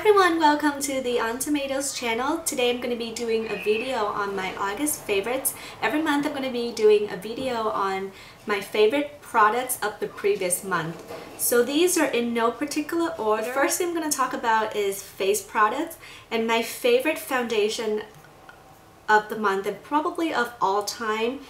everyone, welcome to the On Tomatoes channel. Today I'm going to be doing a video on my August favorites. Every month I'm going to be doing a video on my favorite products of the previous month. So these are in no particular order. The first thing I'm going to talk about is face products, and my favorite foundation of the month and probably of all time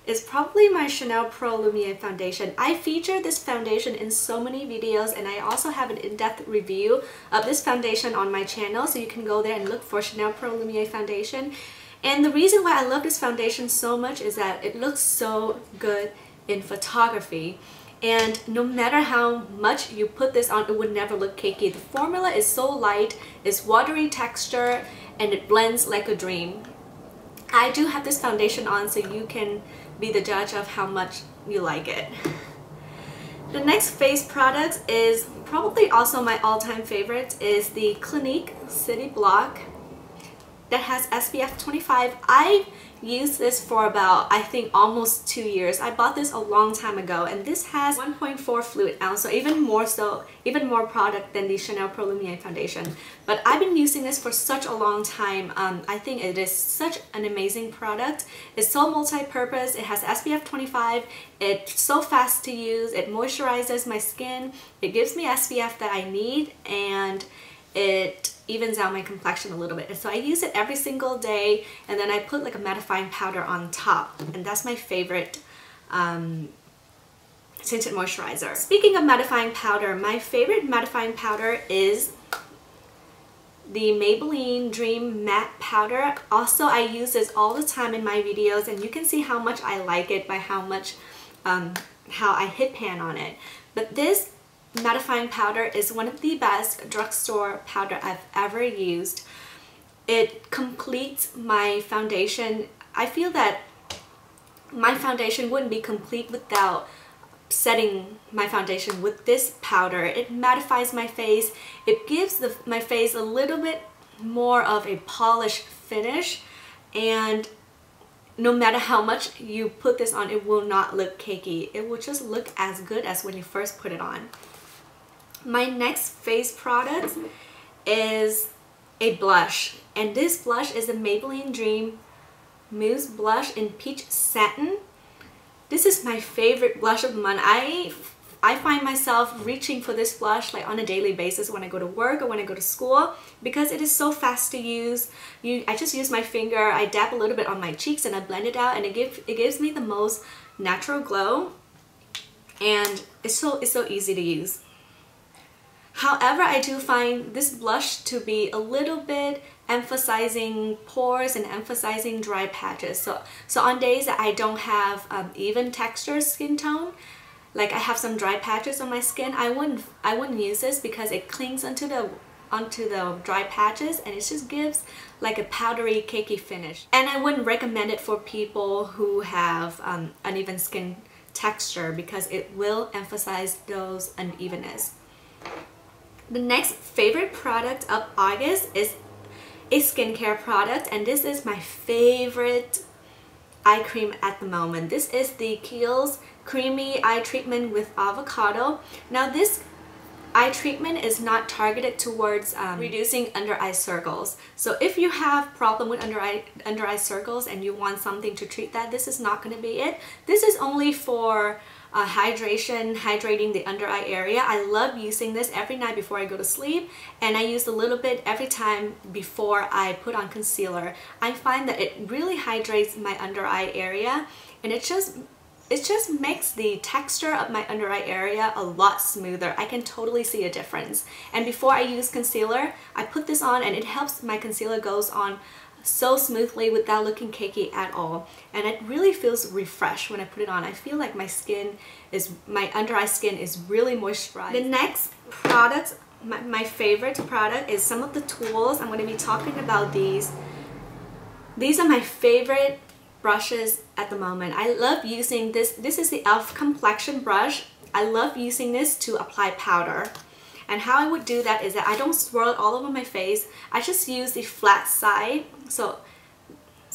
is probably my Chanel Pro Lumiere foundation. I feature this foundation in so many videos, and I also have an in-depth review of this foundation on my channel, so you can go there and look for Chanel Pro Lumiere foundation. And the reason why I love this foundation so much is that it looks so good in photography. And no matter how much you put this on, it would never look cakey. The formula is so light, it's watery texture, and it blends like a dream. I do have this foundation on, so you can be the judge of how much you like it. The next face product is probably also my all-time favorite, is the Clinique City Block that has SPF 25. I used this for about, I think, almost 2 years. I bought this a long time ago, and this has 1.4 fluid ounce, so even more product than the Chanel Pro Lumiere foundation. But I've been using this for such a long time. I think it is such an amazing product. It's so multi-purpose. It has SPF 25. It's so fast to use. It moisturizes my skin. It gives me SPF that I need, and it evens out my complexion a little bit. So I use it every single day, and then I put like a mattifying powder on top, and that's my favorite tinted moisturizer. Speaking of mattifying powder, my favorite mattifying powder is the Maybelline Dream Matte Powder. Also, I use this all the time in my videos, and you can see how much I like it by how I hit pan on it. But this mattifying powder is one of the best drugstore powder I've ever used. It completes my foundation. I feel that my foundation wouldn't be complete without setting my foundation with this powder. It mattifies my face. It gives my face a little bit more of a polished finish, and no matter how much you put this on, it will not look cakey. It will just look as good as when you first put it on. My next face product is a blush, and this blush is a Maybelline Dream Mousse Blush in Peach Satin. This is my favorite blush of the month. I find myself reaching for this blush like on a daily basis when I go to work or when I go to school, because it is so fast to use. I just use my finger, I dab a little bit on my cheeks, and I blend it out, and it gives me the most natural glow, and it's so easy to use. However, I do find this blush to be a little bit emphasizing pores and emphasizing dry patches. So on days that I don't have even texture skin tone, like I have some dry patches on my skin, I wouldn't use this, because it clings onto the dry patches, and it just gives like a powdery cakey finish. And I wouldn't recommend it for people who have uneven skin texture, because it will emphasize those unevenness. The next favorite product of August is a skincare product, and this is my favorite eye cream at the moment. This is the Kiehl's Creamy Eye Treatment with Avocado. Now, this eye treatment is not targeted towards reducing under eye circles. So if you have problem with under eye circles and you want something to treat that, this is not going to be it. This is only for hydrating the under eye area. I love using this every night before I go to sleep, and I use a little bit every time before I put on concealer. I find that it really hydrates my under eye area, and it just makes the texture of my under eye area a lot smoother. I can totally see a difference. And before I use concealer, I put this on, and it helps my concealer goes on so smoothly without looking cakey at all, and it really feels refreshed when I put it on. I feel like my under eye skin is really moisturized. The next product, my favorite product, is some of the tools. I'm going to be talking about these. These are my favorite brushes at the moment. I love using this. This is the e.l.f. complexion brush. I love using this to apply powder. And how I would do that is that I don't swirl it all over my face. I just use the flat side. So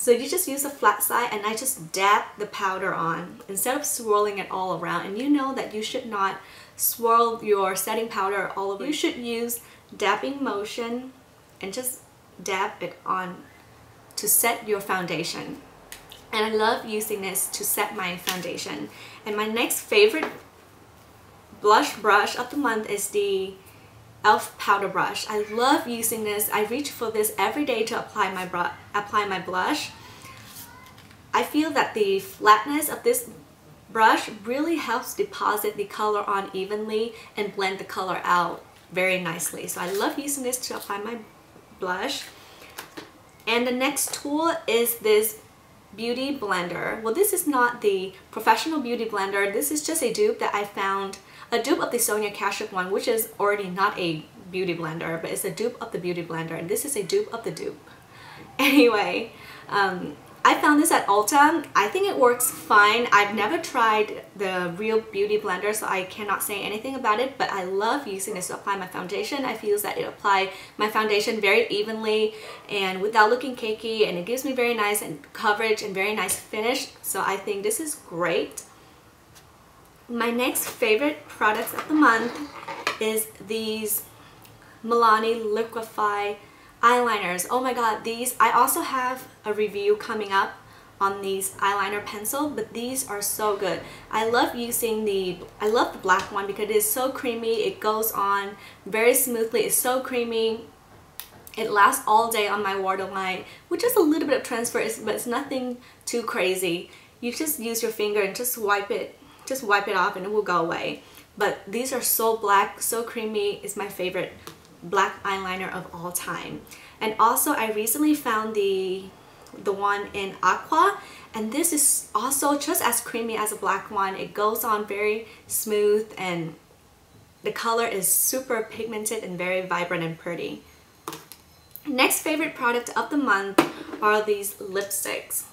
you just use the flat side, and I just dab the powder on instead of swirling it all around. And you know that you should not swirl your setting powder all over. You should use dabbing motion and just dab it on to set your foundation. And I love using this to set my foundation. And my next favorite blush brush of the month is the e.l.f. powder brush. I love using this. I reach for this every day to apply my blush. I feel that the flatness of this brush really helps deposit the color on evenly and blend the color out very nicely. So I love using this to apply my blush. And the next tool is this beauty blender. Well, this is not the professional beauty blender. This is just a dupe that I found, a dupe of the Sonia Kashuk one, which is already not a beauty blender, but it's a dupe of the beauty blender, and this is a dupe of the dupe. Anyway, I found this at Ulta. I think it works fine. I've never tried the real beauty blender, so I cannot say anything about it, but I love using this to apply my foundation. I feel that it applies my foundation very evenly and without looking cakey, and it gives me very nice and coverage and very nice finish, so I think this is great. My next favorite products of the month is these Milani Liquify eyeliners. Oh my god, these, I also have a review coming up on these eyeliner pencil, but these are so good. I love using I love the black one because it is so creamy. It goes on very smoothly. It's so creamy. It lasts all day on my waterline with just a little bit of transfer, but it's nothing too crazy. You just use your finger and just wipe it off and it will go away. But these are so black, so creamy. It's my favorite black eyeliner of all time. And also I recently found the one in aqua, and this is also just as creamy as a black one. It goes on very smooth and the color is super pigmented and very vibrant and pretty. Next favorite product of the month are these lipsticks.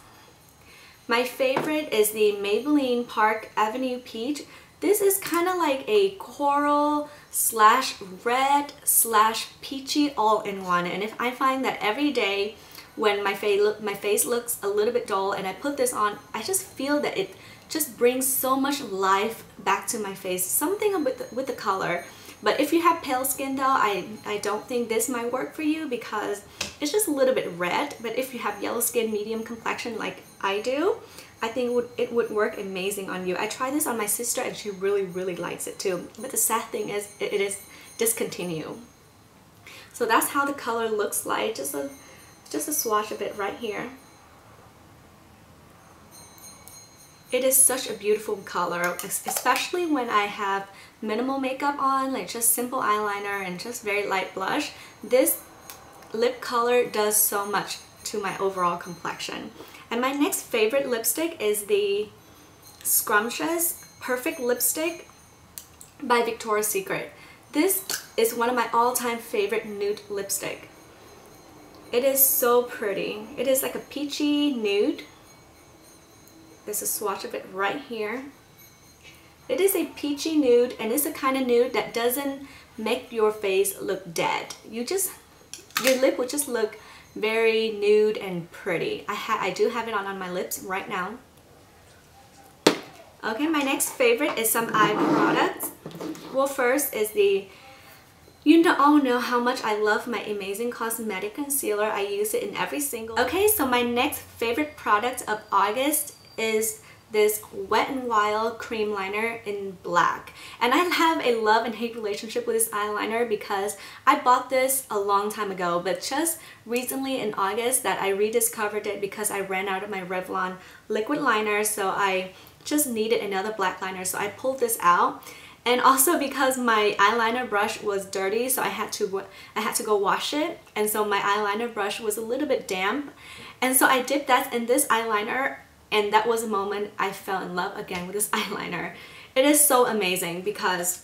My favorite is the Maybelline Park Avenue Peach. This is kind of like a coral slash red slash peachy all-in-one, and if I find that every day when my face looks a little bit dull and I put this on, I just feel that it just brings so much life back to my face. Something with the color. But if you have pale skin though, I don't think this might work for you because it's just a little bit red. But if you have yellow skin, medium complexion like I do, I think it would work amazing on you. I tried this on my sister and she really likes it too. But the sad thing is it is discontinued. So that's how the color looks like. Just a swatch of it right here. It is such a beautiful color, especially when I have minimal makeup on, like just simple eyeliner and just very light blush. This lip color does so much to my overall complexion. And my next favorite lipstick is the Scrumptious Perfect Lipstick by Victoria's Secret. This is one of my all-time favorite nude lipstick. It is so pretty. It is like a peachy nude. There's a swatch of it right here. It is a peachy nude, and it's a kind of nude that doesn't make your face look dead. Your lip would just look very nude and pretty. I do have it on my lips right now. Okay, my next favorite is some eye products. Well, first is you all know how much I love my Amazing Cosmetic Concealer. I use it in every single... Okay, so my next favorite product of August is this Wet n Wild cream liner in black. And I have a love and hate relationship with this eyeliner because I bought this a long time ago, but just recently in August that I rediscovered it because I ran out of my Revlon liquid liner, so I just needed another black liner, so I pulled this out. And also because my eyeliner brush was dirty, so I had to go wash it, and so my eyeliner brush was a little bit damp, and so I dipped that in this eyeliner. And that was a moment I fell in love again with this eyeliner. It is so amazing because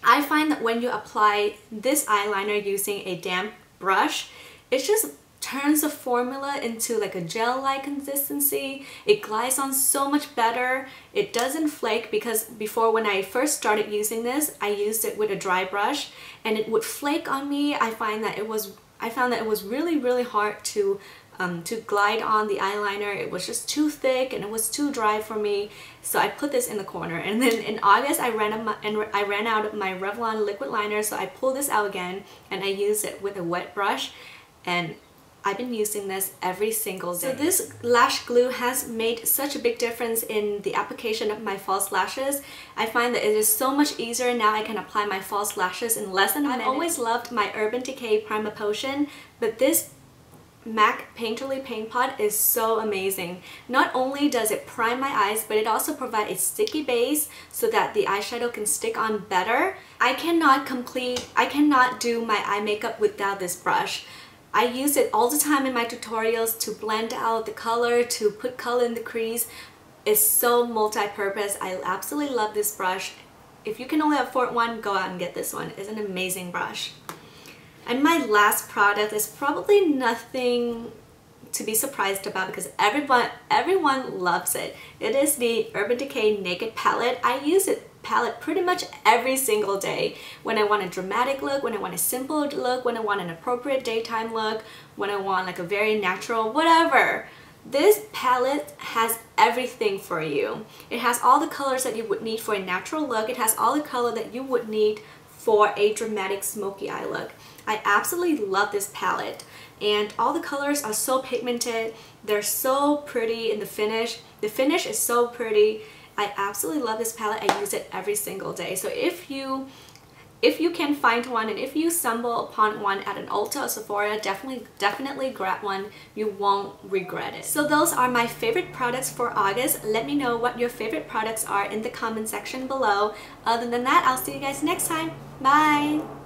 I find that when you apply this eyeliner using a damp brush, it just turns the formula into like a gel-like consistency. It glides on so much better. It doesn't flake, because before, when I first started using this, I used it with a dry brush and it would flake on me. I found that it was really hard to to glide on the eyeliner. It was just too thick and it was too dry for me, so I put this in the corner. And then in August I ran out of my Revlon liquid liner, so I pulled this out again and I used it with a wet brush, and I've been using this every single day. So this lash glue has made such a big difference in the application of my false lashes. I find that it is so much easier now. I can apply my false lashes in less than a minute. I've always loved my Urban Decay Primer Potion, but this MAC Painterly Paint Pot is so amazing. Not only does it prime my eyes, but it also provides a sticky base so that the eyeshadow can stick on better. I cannot do my eye makeup without this brush. I use it all the time in my tutorials to blend out the color, to put color in the crease. It's so multi-purpose. I absolutely love this brush. If you can only afford one, go out and get this one. It's an amazing brush. And my last product is probably nothing to be surprised about because everyone loves it. It is the Urban Decay Naked Palette. I use it palette pretty much every single day. When I want a dramatic look, when I want a simple look, when I want an appropriate daytime look, when I want like a very natural whatever. This palette has everything for you. It has all the colors that you would need for a natural look. It has all the color that you would need for a dramatic smoky eye look. I absolutely love this palette, and all the colors are so pigmented. They're so pretty in the finish. The finish is so pretty. I absolutely love this palette. I use it every single day. So if you can find one, and if you stumble upon one at an Ulta or Sephora, definitely grab one. You won't regret it. So those are my favorite products for August. Let me know what your favorite products are in the comment section below. Other than that, I'll see you guys next time. Bye!